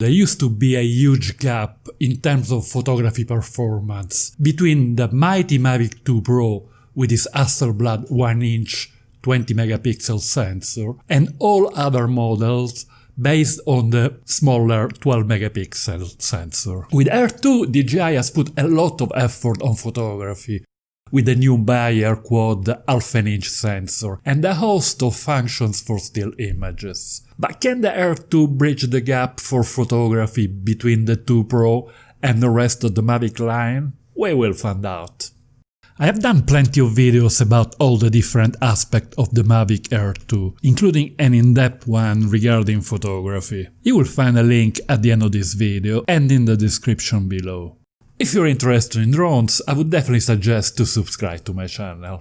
There used to be a huge gap in terms of photography performance between the mighty Mavic 2 Pro with its Hasselblad 1-inch 20 megapixel sensor and all other models based on the smaller 12 megapixel sensor. With Air 2, DJI has put a lot of effort on photography, with the new Bayer Quad half-an-inch sensor and a host of functions for still images. But can the Air 2 bridge the gap for photography between the 2 Pro and the rest of the Mavic line? We will find out. I have done plenty of videos about all the different aspects of the Mavic Air 2, including an in-depth one regarding photography. You will find a link at the end of this video and in the description below. If you're interested in drones, I would definitely suggest to subscribe to my channel.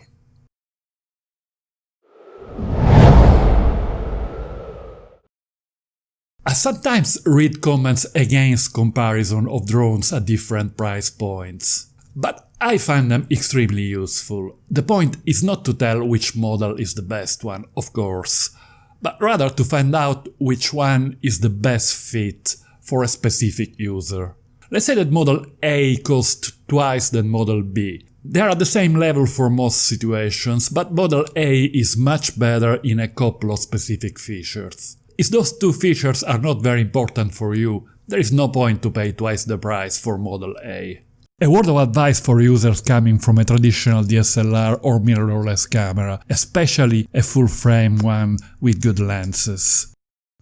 I sometimes read comments against comparison of drones at different price points, but I find them extremely useful. The point is not to tell which model is the best one, of course, but rather to find out which one is the best fit for a specific user. Let's say that Model A costs twice than Model B. They are at the same level for most situations, but Model A is much better in a couple of specific features. If those two features are not very important for you, there is no point to pay twice the price for Model A. A word of advice for users coming from a traditional DSLR or mirrorless camera, especially a full-frame one with good lenses.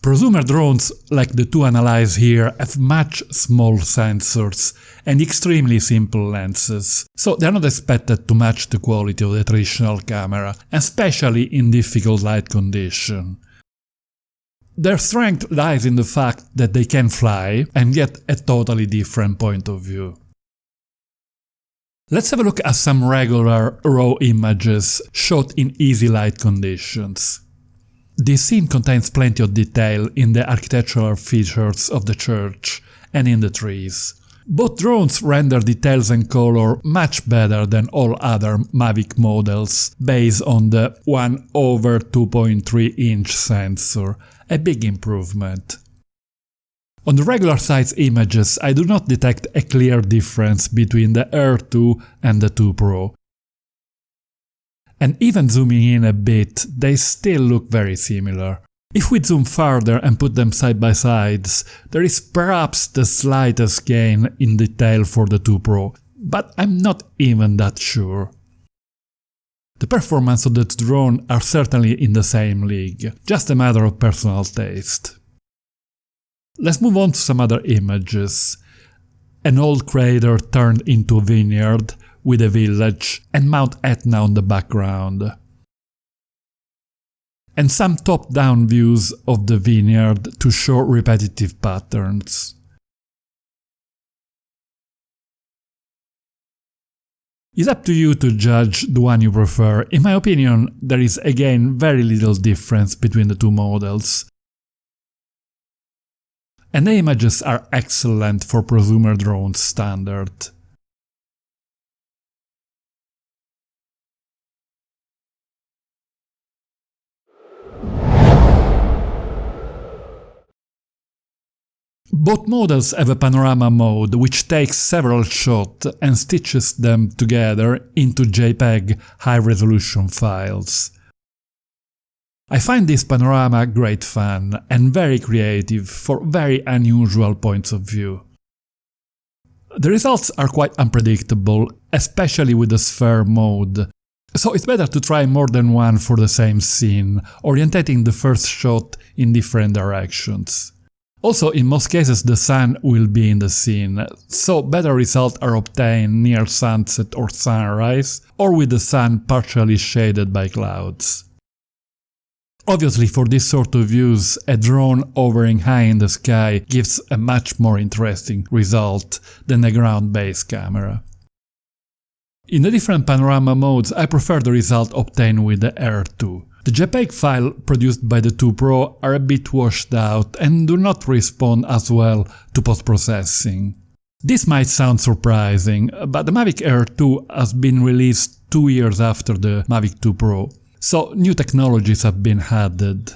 Prosumer drones, like the two analyzed here, have much small sensors and extremely simple lenses, so they are not expected to match the quality of the traditional camera, especially in difficult light conditions. Their strength lies in the fact that they can fly and get a totally different point of view. Let's have a look at some regular raw images shot in easy light conditions. This scene contains plenty of detail in the architectural features of the church and in the trees. Both drones render details and color much better than all other Mavic models based on the 1/2.3-inch sensor, a big improvement. On the regular size images, I do not detect a clear difference between the Air 2 and the 2 Pro. And even zooming in a bit, they still look very similar. If we zoom further and put them side by sides, there is perhaps the slightest gain in detail for the 2 Pro, but I'm not even that sure. The performance of the drone are certainly in the same league, just a matter of personal taste. Let's move on to some other images. An old crater turned into a vineyard, with a village and Mount Etna on the background. And some top-down views of the vineyard to show repetitive patterns. It's up to you to judge the one you prefer. In my opinion, there is again very little difference between the two models. And the images are excellent for prosumer drones standard. Both models have a panorama mode which takes several shots and stitches them together into JPEG high-resolution files. I find this panorama great fun and very creative for very unusual points of view. The results are quite unpredictable, especially with the sphere mode, so it's better to try more than one for the same scene, orientating the first shot in different directions. Also, in most cases the sun will be in the scene, so better results are obtained near sunset or sunrise, or with the sun partially shaded by clouds. Obviously, for this sort of views, a drone hovering high in the sky gives a much more interesting result than a ground-based camera. In the different panorama modes, I prefer the result obtained with the Air 2. The JPEG files produced by the 2 Pro are a bit washed out and do not respond as well to post-processing. This might sound surprising, but the Mavic Air 2 has been released 2 years after the Mavic 2 Pro, so new technologies have been added.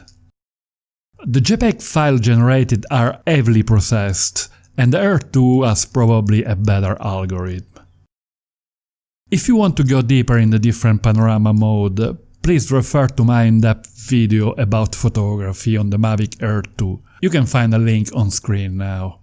The JPEG files generated are heavily processed, and the Air 2 has probably a better algorithm. If you want to go deeper in the different panorama mode, please refer to my in-depth video about photography on the Mavic Air 2. You can find a link on screen now.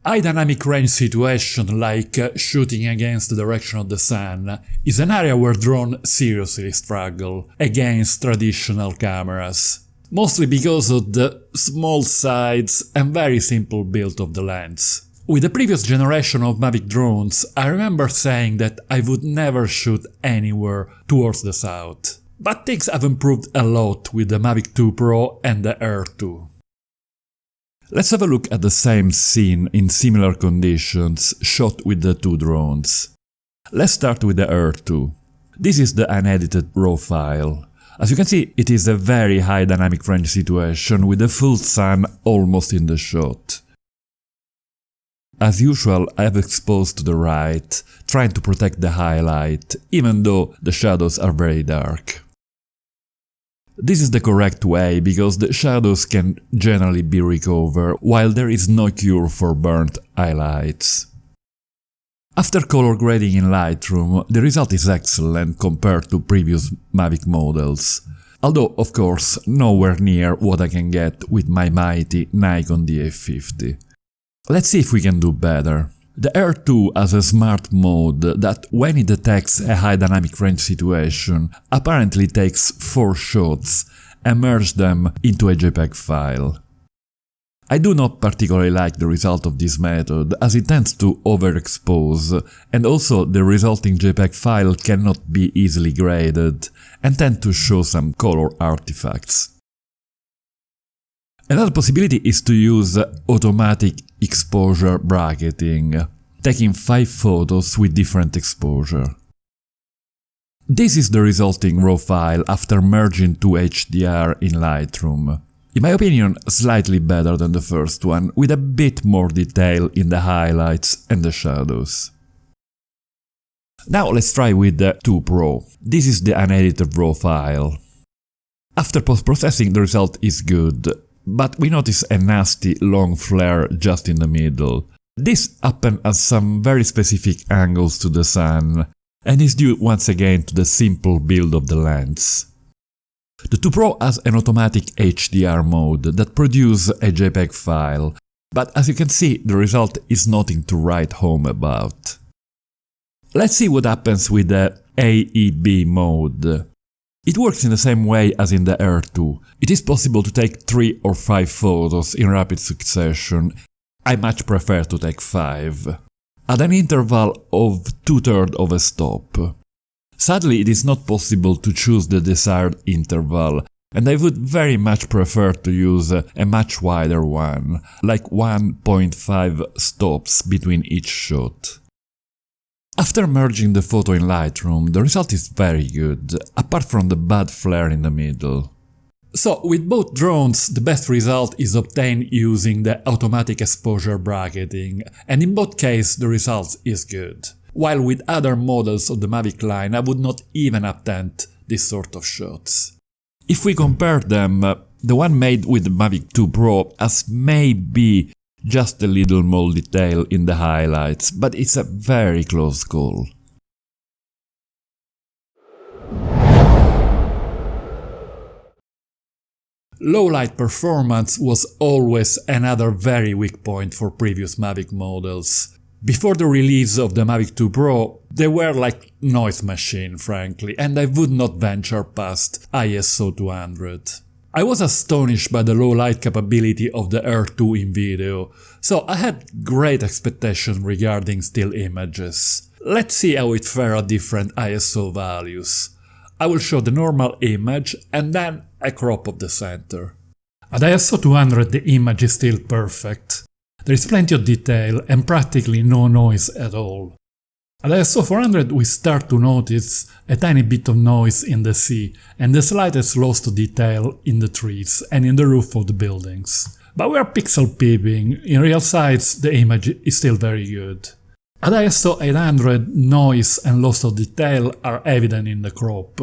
High dynamic range situation, like shooting against the direction of the sun, is an area where drones seriously struggle against traditional cameras, mostly because of the small size and very simple build of the lens. With the previous generation of Mavic drones, I remember saying that I would never shoot anywhere towards the south. But things have improved a lot with the Mavic 2 Pro and the Air 2. Let's have a look at the same scene in similar conditions shot with the two drones. Let's start with the Air 2. This is the unedited raw file. As you can see, it is a very high dynamic range situation with the full sun almost in the shot. As usual, I have exposed to the right, trying to protect the highlight, even though the shadows are very dark. This is the correct way, because the shadows can generally be recovered, while there is no cure for burnt highlights. After color grading in Lightroom, the result is excellent compared to previous Mavic models, although of course nowhere near what I can get with my mighty Nikon D850. Let's see if we can do better. The Air 2 has a smart mode that, when it detects a high dynamic range situation, apparently takes 4 shots and merges them into a JPEG file. I do not particularly like the result of this method, as it tends to overexpose, and also the resulting JPEG file cannot be easily graded and tend to show some color artifacts. Another possibility is to use automatic exposure bracketing, taking 5 photos with different exposure. This is the resulting raw file after merging to HDR in Lightroom. In my opinion, slightly better than the first one, with a bit more detail in the highlights and the shadows. Now let's try with the 2 Pro. This is the unedited raw file. After post-processing, the result is good, but we notice a nasty long flare just in the middle. This happened at some very specific angles to the sun, and is due once again to the simple build of the lens. The 2 Pro has an automatic HDR mode that produces a JPEG file, but as you can see, the result is nothing to write home about. Let's see what happens with the AEB mode. It works in the same way as in the Air 2. It is possible to take 3 or 5 photos in rapid succession. I much prefer to take 5, at an interval of 2/3 of a stop. Sadly, it is not possible to choose the desired interval, and I would very much prefer to use a much wider one, like 1.5 stops between each shot. After merging the photo in Lightroom, the result is very good, apart from the bad flare in the middle. So, with both drones, the best result is obtained using the automatic exposure bracketing, and in both cases the result is good. While with other models of the Mavic line I would not even attempt this sort of shots. If we compare them, the one made with the Mavic 2 Pro has maybe just a little more detail in the highlights, but it's a very close call. Low light performance was always another very weak point for previous Mavic models. Before the release of the Mavic 2 Pro, they were like noise machine, frankly, and I would not venture past ISO 200. I was astonished by the low light capability of the Air 2 in video, so I had great expectations regarding still images. Let's see how it fares at different ISO values. I will show the normal image and then a crop of the center. At ISO 200 the image is still perfect. There is plenty of detail and practically no noise at all. At ISO 400 we start to notice a tiny bit of noise in the sea and the slightest loss to detail in the trees and in the roof of the buildings. But we are pixel peeping, in real size the image is still very good. At ISO 800, noise and loss of detail are evident in the crop,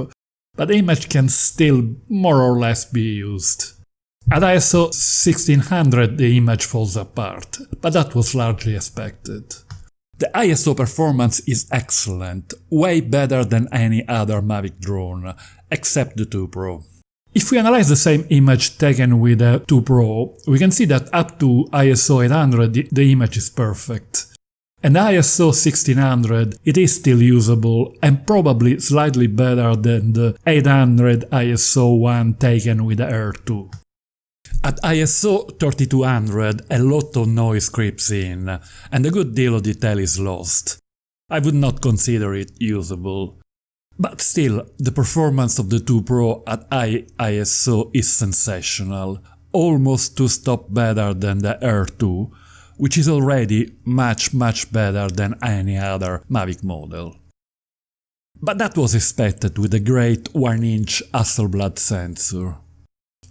but the image can still more or less be used. At ISO 1600 the image falls apart, but that was largely expected. The ISO performance is excellent, way better than any other Mavic drone, except the 2 Pro. If we analyze the same image taken with the 2 Pro, we can see that up to ISO 800 the image is perfect. And ISO 1600 it is still usable and probably slightly better than the 800 ISO one taken with the Air 2. At ISO 3200 a lot of noise creeps in and a good deal of detail is lost. I would not consider it usable. But still, the performance of the 2 Pro at high ISO is sensational, almost 2 stops better than the Air 2, which is already much better than any other Mavic model. But that was expected with the great 1-inch Hasselblad sensor.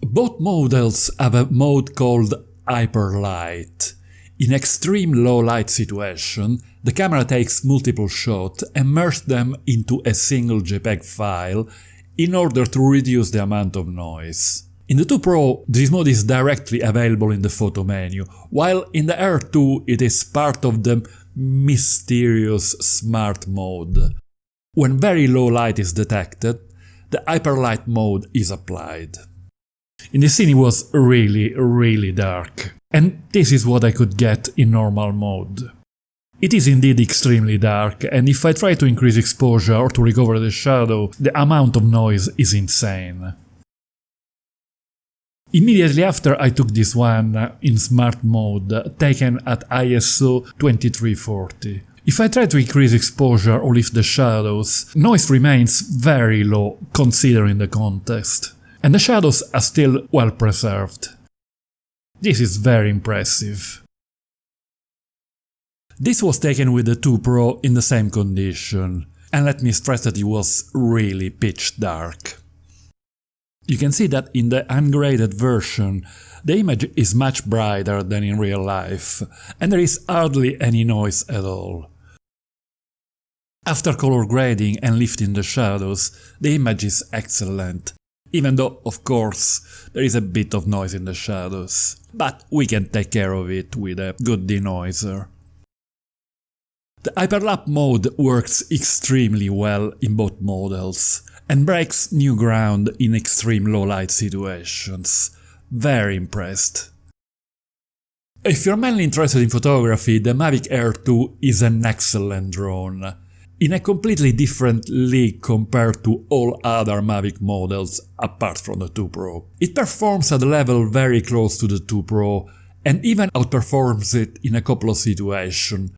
Both models have a mode called Hyperlight. In extreme low light situation, the camera takes multiple shots and merges them into a single JPEG file in order to reduce the amount of noise. In the 2 Pro, this mode is directly available in the photo menu, while in the Air 2 it is part of the mysterious smart mode. When very low light is detected, the Hyperlight mode is applied. In this scene it was really dark, and this is what I could get in normal mode. It is indeed extremely dark, and if I try to increase exposure or to recover the shadow, the amount of noise is insane. Immediately after I took this one in smart mode, taken at ISO 2340. If I try to increase exposure or lift the shadows, noise remains very low considering the context, and the shadows are still well preserved. This is very impressive. This was taken with the 2 Pro in the same condition, and let me stress that it was really pitch dark. You can see that in the ungraded version, the image is much brighter than in real life, and there is hardly any noise at all. After color grading and lifting the shadows, the image is excellent, even though, of course, there is a bit of noise in the shadows, but we can take care of it with a good denoiser. The Hyperlap mode works extremely well in both models, and breaks new ground in extreme low light situations. Very impressed. If you're mainly interested in photography, the Mavic Air 2 is an excellent drone. In a completely different league compared to all other Mavic models apart from the 2 Pro. It performs at a level very close to the 2 Pro and even outperforms it in a couple of situations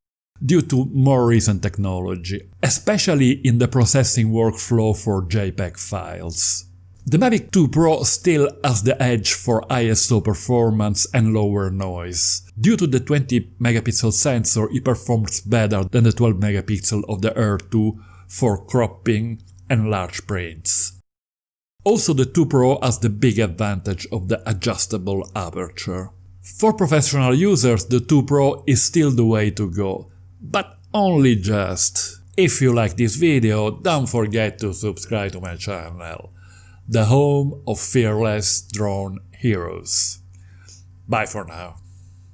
due to more recent technology, especially in the processing workflow for JPEG files. The Mavic 2 Pro still has the edge for ISO performance and lower noise. Due to the 20 megapixel sensor, it performs better than the 12 megapixel of the Air 2 for cropping and large prints. Also, the 2 Pro has the big advantage of the adjustable aperture. For professional users, the 2 Pro is still the way to go, but only just. If you like this video, don't forget to subscribe to my channel, the home of fearless drone heroes. Bye for now.